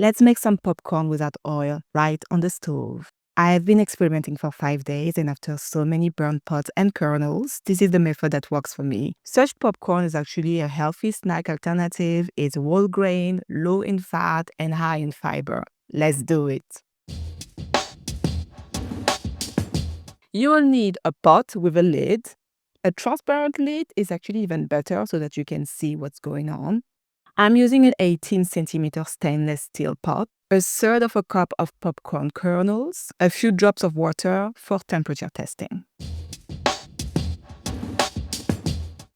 Let's make some popcorn without oil right on the stove. I've been experimenting for 5 days, and after so many burnt pots and kernels, this is the method that works for me. Such popcorn is actually a healthy snack alternative. It's whole grain, low in fat, and high in fiber. Let's do it. You will need a pot with a lid. A transparent lid is actually even better so that you can see what's going on. I'm using an 18 centimeter stainless steel pot, a third of a cup of popcorn kernels, a few drops of water for temperature testing.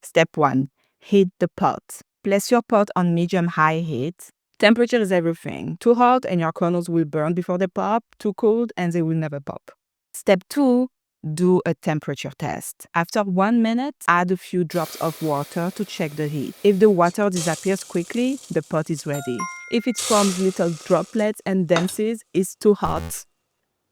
Step 1. Heat the pot. Place your pot on medium-high heat. Temperature is everything. Too hot and your kernels will burn before they pop. Too cold and they will never pop. Step 2. Do a temperature test. After 1 minute, add a few drops of water to check the heat. If the water disappears quickly, the pot is ready. If it forms little droplets and dances, it's too hot.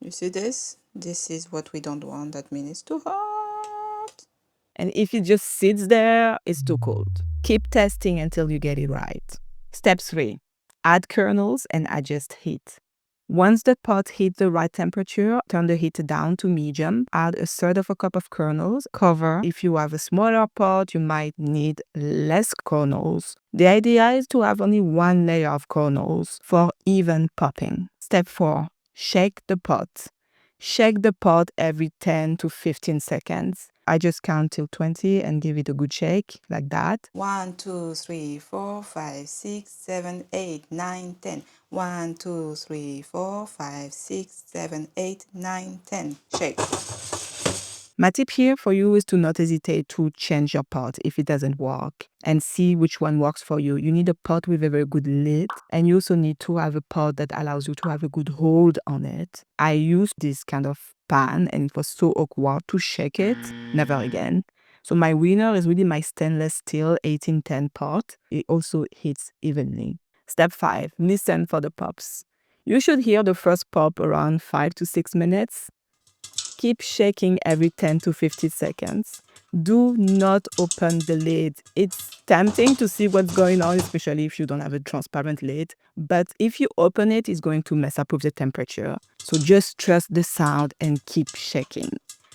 You see this? This is what we don't want. That means it's too hot. And if it just sits there, it's too cold. Keep testing until you get it right. Step 3. Add kernels and adjust heat. Once the pot hits the right temperature, turn the heat down to medium. Add a third of a cup of kernels. Cover. If you have a smaller pot, you might need less kernels. The idea is to have only one layer of kernels for even popping. Step 4. Shake the pot. Shake the pot every 10 to 15 seconds. I just count till 20 and give it a good shake, like that. 1, 2, 3, 4, 5, 6, 7, 8, 9, 10. 1, 2, 3, 4, 5, 6, 7, 8, 9, 10. Shake. My tip here for you is to not hesitate to change your pot if it doesn't work and see which one works for you. You need a pot with a very good lid, and you also need to have a pot that allows you to have a good hold on it. I used this kind of pan and it was so awkward to shake it. Never again. So my winner is really my stainless steel 1810 pot. It also heats evenly. Step 5. Listen for the pops. You should hear the first pop around 5 to 6 minutes. Keep shaking every 10 to 50 seconds. Do not open the lid. It's tempting to see what's going on, especially if you don't have a transparent lid. But if you open it, it's going to mess up with the temperature. So just trust the sound and keep shaking.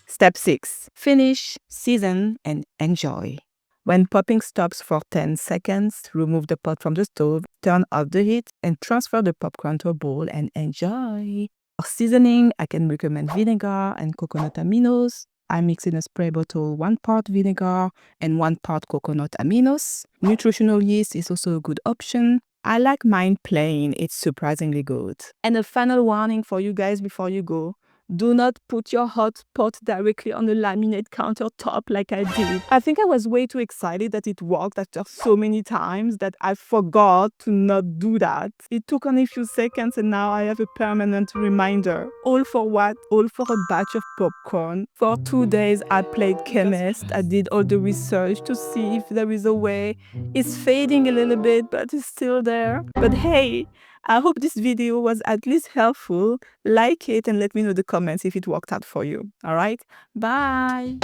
Step 6. Finish, season, and enjoy. When popping stops for 10 seconds, remove the pot from the stove, turn off the heat, and transfer the popcorn to a bowl and enjoy. For seasoning, I can recommend vinegar and coconut aminos. I mix in a spray bottle 1 part vinegar and 1 part coconut aminos. Nutritional yeast is also a good option. I like mine plain. It's surprisingly good. And a final warning for you guys before you go. Do not put your hot pot directly on the laminate countertop like I did. I think I was way too excited that it worked after so many times that I forgot to not do that. It took only a few seconds and now I have a permanent reminder. All for what? All for a batch of popcorn. For 2 days I played chemist. I did all the research to see if there is a way. It's fading a little bit, but it's still there. But hey, I hope this video was at least helpful. Like it and let me know in the comments if it worked out for you. All right? Bye!